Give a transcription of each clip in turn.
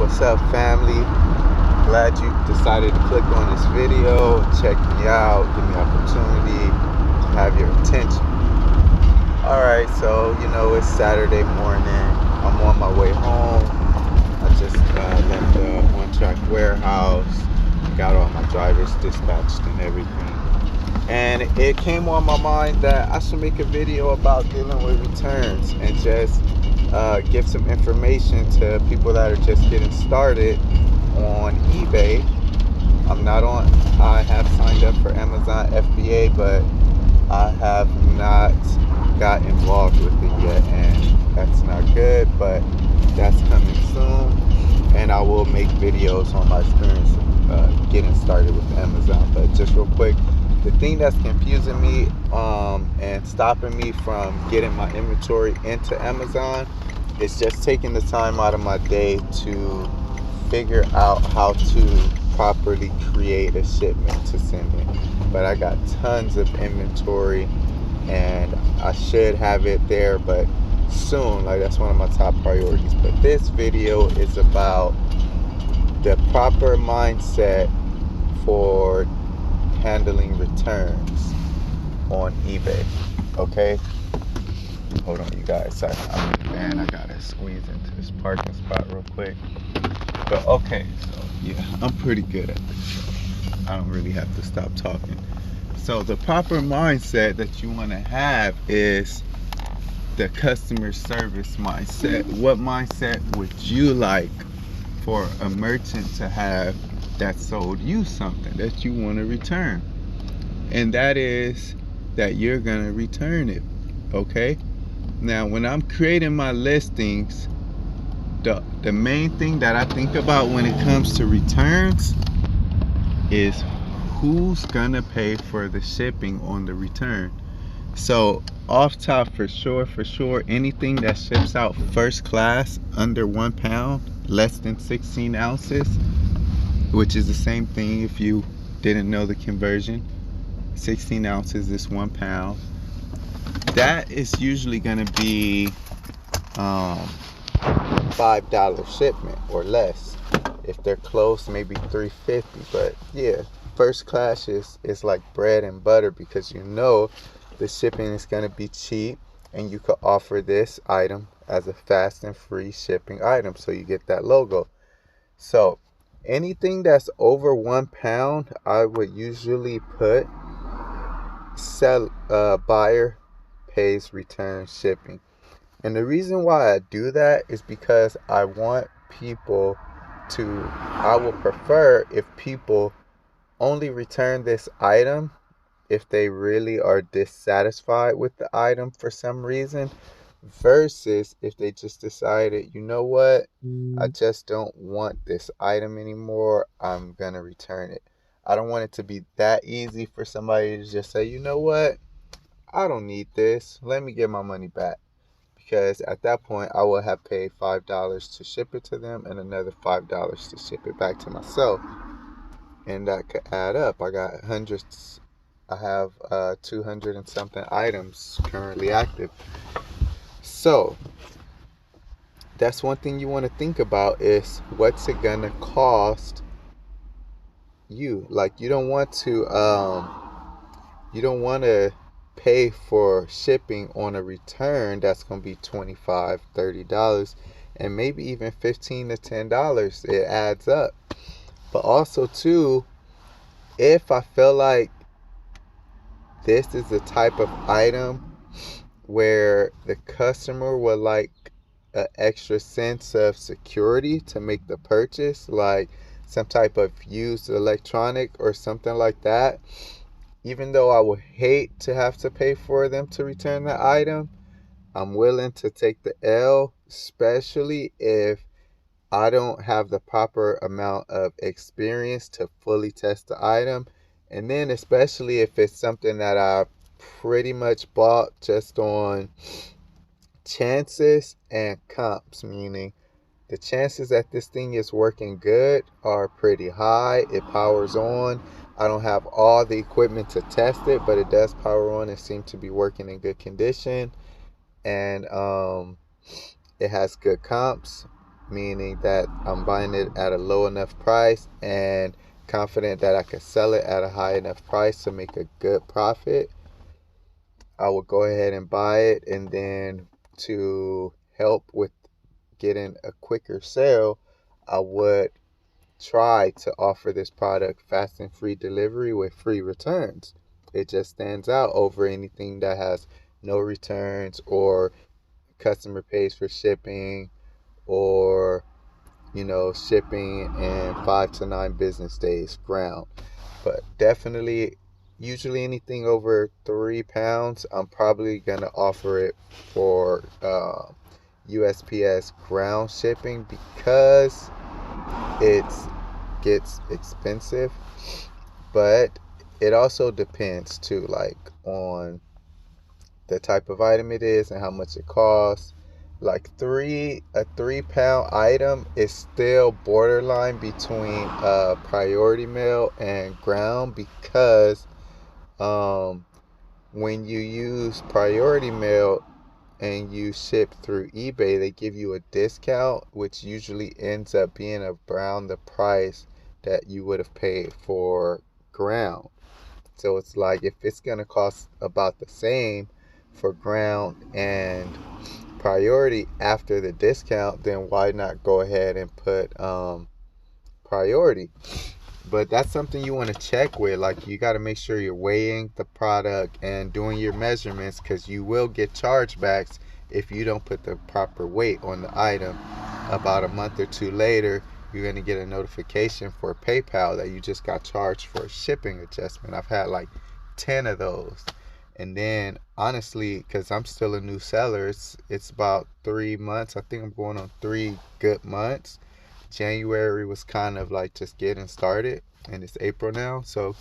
What's up, family? Glad you decided to click on this video, check me out, give me opportunity to have your attention. Alright, so it's Saturday morning. I'm on my way home. I just left the one-track warehouse, got all my drivers dispatched and everything. And it came on my mind that I should make a video about dealing with returns and just give some information to people that are just getting started on eBay. I have signed up for Amazon FBA, but I have not got involved with it yet, and that's not good, but that's coming soon. And I will make videos on my experience getting started with Amazon. But just real quick, the thing that's confusing me and stopping me from getting my inventory into Amazon is just taking the time out of my day to figure out how to properly create a shipment to send in. But I got tons of inventory and I should have it there, but soon. Like, that's one of my top priorities. But this video is about the proper mindset for handling returns on eBay. Okay, hold on, you guys. Sorry, I'm in the van. I gotta squeeze into this parking spot real quick. But okay, so yeah, I'm pretty good at this. I don't really have to stop talking. So the proper mindset that you want to have is the customer service mindset. What mindset would you like for a merchant to have that sold you something that you want to return? And that is that you're gonna return it. Okay, now when I'm creating my listings, the main thing that I think about when it comes to returns is who's gonna pay for the shipping on the return. So off top, for sure, anything that ships out first class under 1 pound, less than 16 ounces, which is the same thing if you didn't know the conversion. 16 ounces is 1 pound. That is usually going to be $5 shipment or less. If they're close, maybe $3.50. But yeah, first class is like bread and butter, because the shipping is going to be cheap, and you could offer this item as a fast and free shipping item, so you get that logo. So anything that's over 1 pound, I would usually put buyer pays return shipping. And the reason why I do that is because I will prefer if people only return this item if they really are dissatisfied with the item for some reason, versus if they just decided, you know what, I just don't want this item anymore, I'm gonna return it. I don't want it to be that easy for somebody to just say, you know what, I don't need this, let me get my money back. Because at that point, I will have paid $5 to ship it to them and another $5 to ship it back to myself. And that could add up. I got hundreds. I have 200 and something items currently active. So that's one thing you want to think about, is what's it gonna cost you. Like, you don't want to pay for shipping on a return that's gonna be $25, $30, and maybe even $15 to $10. It adds up. But also too, if I feel like this is the type of item where the customer would like an extra sense of security to make the purchase, like some type of used electronic or something like that, even though I would hate to have to pay for them to return the item, I'm willing to take the L, especially if I don't have the proper amount of experience to fully test the item. And then especially if it's something that I pretty much bought just on chances and comps, meaning the chances that this thing is working good are pretty high. It powers on. I don't have all the equipment to test it, but it does power on and seem to be working in good condition. And it has good comps. meaning that I'm buying it at a low enough price and confident that I can sell it at a high enough price to make a good profit, I would go ahead and buy it. And then to help with getting a quicker sale, I would try to offer this product fast and free delivery with free returns. It just stands out over anything that has no returns, or customer pays for shipping, or shipping in 5 to 9 business days ground. But definitely, usually anything over 3 pounds, I'm probably gonna offer it for USPS ground shipping, because it gets expensive. But it also depends too, like on the type of item it is and how much it costs. Like a 3 pound item is still borderline between priority mail and ground, because um, when you use priority mail and you ship through eBay, they give you a discount, which usually ends up being around the price that you would have paid for ground. So it's like, if it's going to cost about the same for ground and priority after the discount, then why not go ahead and put priority? But that's something you want to check with. Like, you got to make sure you're weighing the product and doing your measurements, because you will get chargebacks if you don't put the proper weight on the item. About a month or two later, you're going to get a notification for PayPal that you just got charged for a shipping adjustment. I've had like 10 of those. And then, honestly, because I'm still a new seller, it's about 3 months. I think I'm going on 3 good months. January was kind of like just getting started, and it's April now. So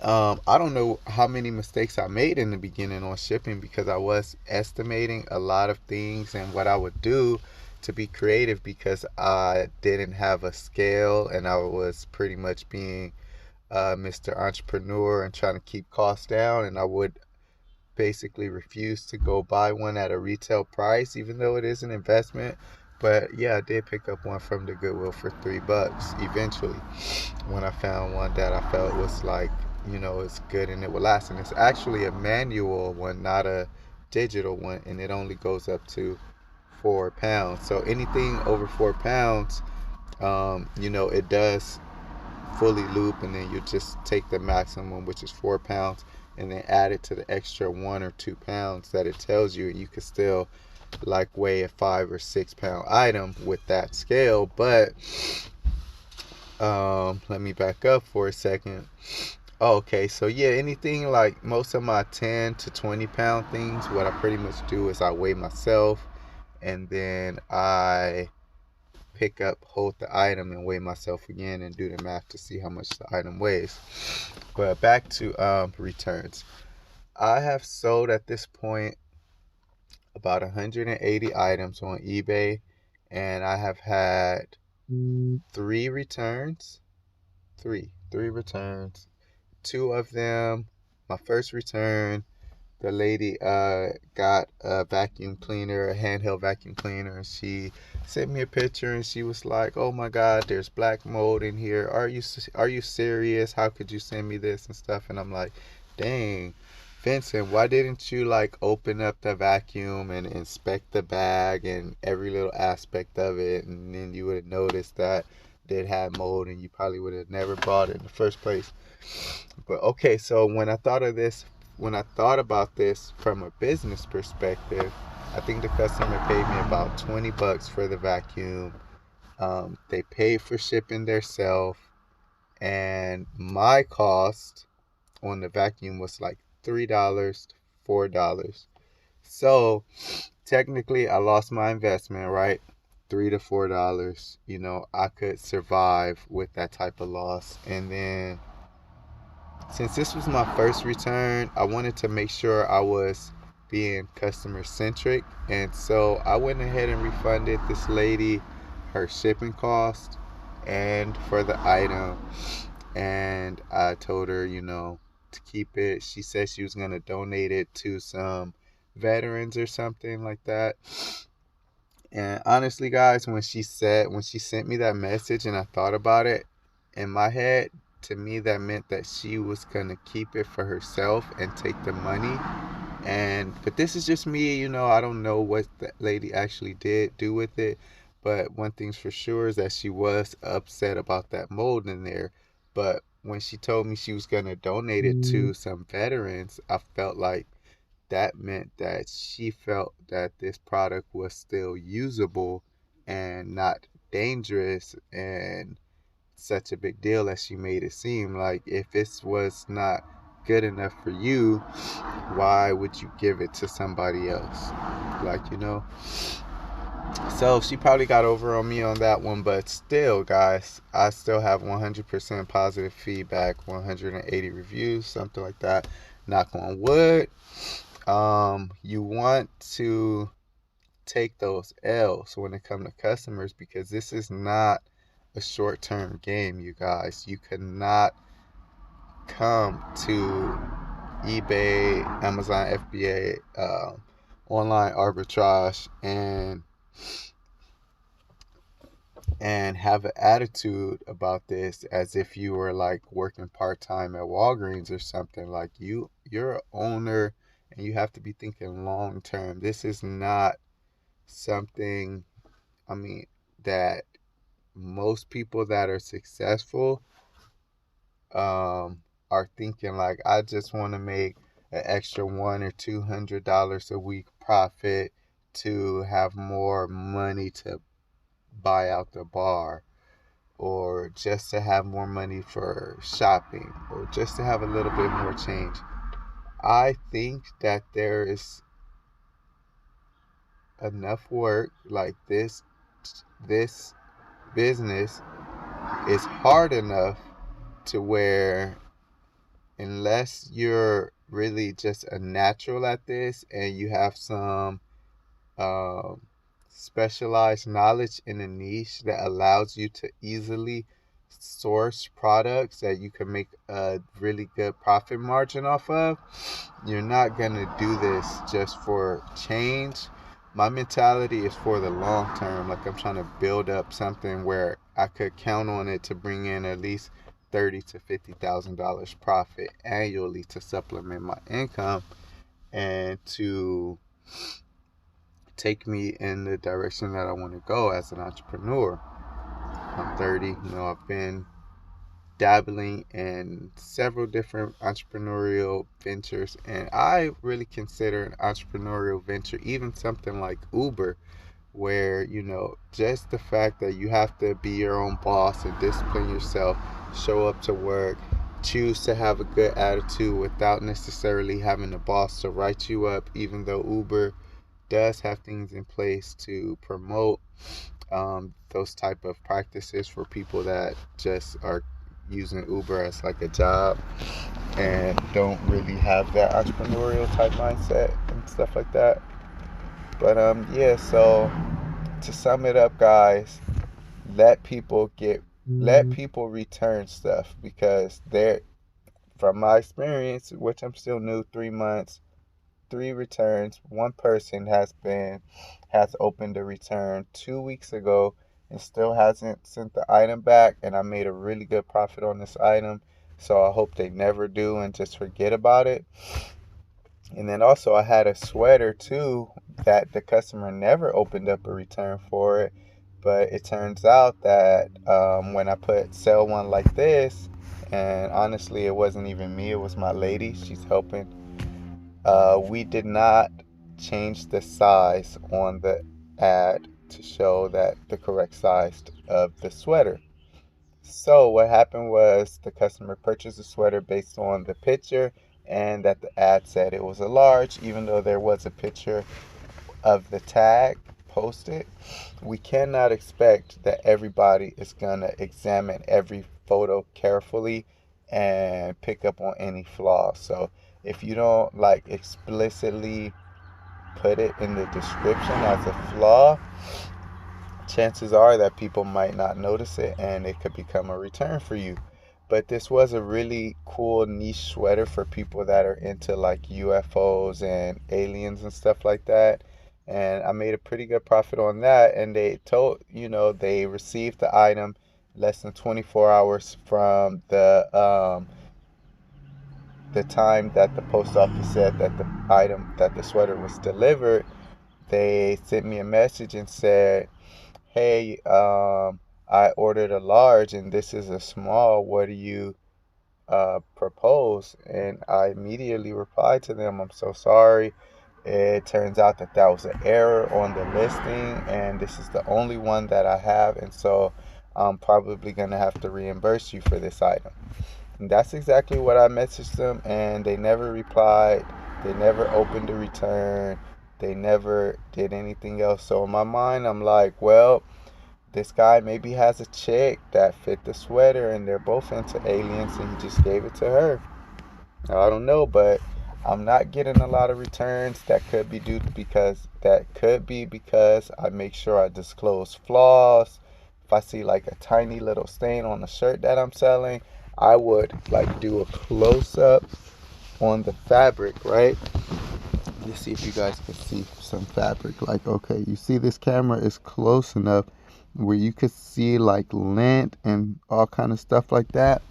I don't know how many mistakes I made in the beginning on shipping, because I was estimating a lot of things and what I would do to be creative, because I didn't have a scale and I was pretty much being Mr. Entrepreneur and trying to keep costs down. And I would basically refuse to go buy one at a retail price, even though it is an investment. But yeah, I did pick up one from the Goodwill for $3 eventually, when I found one that I felt was like, it's good and it will last. And it's actually a manual one, not a digital one, and it only goes up to 4 pounds. So anything over 4 pounds, it does fully loop, and then you just take the maximum, which is 4 pounds, and then add it to the extra 1 or 2 pounds that it tells you. You could still like weigh a 5 or 6 pound item with that scale. But let me back up for a second. Okay, so yeah, anything like most of my 10 to 20 pound things, what I pretty much do is I weigh myself, and then I hold the item and weigh myself again and do the math to see how much the item weighs. But back to returns. I have sold at this point about 180 items on eBay, and I have had 3 returns. Three returns. Two of them, my first return, the lady got a vacuum cleaner, a handheld vacuum cleaner, and she sent me a picture, and she was like, "Oh my God, there's black mold in here. Are you serious? How could you send me this and stuff?" And I'm like, "Dang, Vincent, why didn't you like open up the vacuum and inspect the bag and every little aspect of it, and then you would have noticed that it had mold, and you probably would have never bought it in the first place." But okay, so when I thought about this from a business perspective, I think the customer paid me about $20 for the vacuum. They paid for shipping their self, and my cost on the vacuum was like $3, $4. So technically, I lost my investment, right? $3 to $4. I could survive with that type of loss. And then, since this was my first return, I wanted to make sure I was being customer centric. And so I went ahead and refunded this lady her shipping cost and for the item. And I told her, to keep it. She said she was going to donate it to some veterans or something like that. And honestly, guys, when she sent me that message and I thought about it in my head, to me that meant that she was gonna keep it for herself and take the money. And but this is just me, I don't know what that lady actually did do with it. But one thing's for sure is that she was upset about that mold in there. But when she told me she was gonna donate it to some veterans, I felt like that meant that she felt that this product was still usable and not dangerous and such a big deal as she made it seem. Like, if this was not good enough for you, why would you give it to somebody else? Like. So she probably got over on me on that one, but still, guys, I still have 100% positive feedback, 180 reviews, something like that. Knock on wood. You want to take those L's when it comes to customers, because this is not a short-term game, you guys. You cannot come to eBay, Amazon, FBA, online arbitrage, and have an attitude about this as if you were like working part-time at Walgreens or something. Like, you're an owner and you have to be thinking long term. This is not something, I mean, that most people that are successful are thinking like, I just want to make an extra $100 or $200 a week profit to have more money to buy out the bar, or just to have more money for shopping, or just to have a little bit more change. I think that there is enough work, like this business is hard enough to where, unless you're really just a natural at this and you have some um, specialized knowledge in a niche that allows you to easily source products that you can make a really good profit margin off of, you're not going to do this just for change. My mentality is for the long term. Like, I'm trying to build up something where I could count on it to bring in at least $30,000 to $50,000 profit annually to supplement my income and to take me in the direction that I want to go as an entrepreneur. I'm 30, I've been dabbling in several different entrepreneurial ventures, and I really consider an entrepreneurial venture even something like Uber, where, just the fact that you have to be your own boss and discipline yourself, show up to work, choose to have a good attitude without necessarily having a boss to write you up, even though Uber does have things in place to promote those type of practices for people that just are using Uber as like a job and don't really have that entrepreneurial type mindset and stuff like that. But yeah, so to sum it up, guys, let people return stuff, because they're, from my experience, which I'm still new, 3 months, 3 returns. One person has opened a return 2 weeks ago and still hasn't sent the item back, and I made a really good profit on this item. So I hope they never do and just forget about it. And then also, I had a sweater too that the customer never opened up a return for it. But it turns out that when I put sell one like this, and honestly, it wasn't even me, it was my lady. She's helping. We did not change the size on the ad to show that the correct size of the sweater. So what happened was the customer purchased the sweater based on the picture, and that the ad said it was a large, even though there was a picture of the tag posted. We cannot expect that everybody is going to examine every photo carefully and pick up on any flaws. So if you don't like explicitly put it in the description as a flaw, chances are that people might not notice it and it could become a return for you. But this was a really cool niche sweater for people that are into like UFOs and aliens and stuff like that. and I made a pretty good profit on that. And they told, they received the item less than 24 hours from the time that the post office said that the sweater was delivered. They sent me a message and said, "Hey, I ordered a large and this is a small. What do you propose?" And I immediately replied to them, "I'm so sorry. It turns out that that was an error on the listing, and this is the only one that I have, and so I'm probably gonna have to reimburse you for this item." And that's exactly what I messaged them, and they never replied. They never opened a return. They never did anything else. So in my mind, I'm like, well, this guy maybe has a chick that fit the sweater, and they're both into aliens, and he just gave it to her. I don't know, but I'm not getting a lot of returns. That could be because I make sure I disclose flaws. If I see like a tiny little stain on the shirt that I'm selling, I would like do a close up on the fabric, right? Let's see if you guys can see some fabric. Like, okay, you see this camera is close enough where you could see like lint and all kind of stuff like that.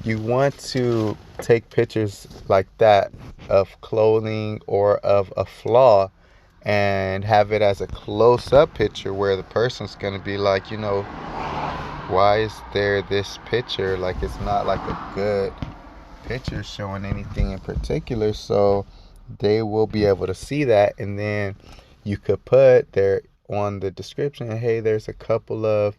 You want to take pictures like that of clothing or of a flaw and have it as a close-up picture where the person's going to be like, why is there this picture? Like, it's not like a good picture showing anything in particular. So they will be able to see that, and then you could put there on the description, hey, there's a couple of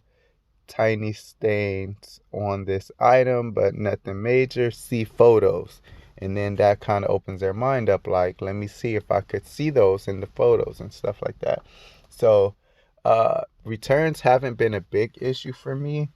tiny stains on this item, but nothing major. See photos. And then that kind of opens their mind up, like, let me see if I could see those in the photos and stuff like that. So, returns haven't been a big issue for me.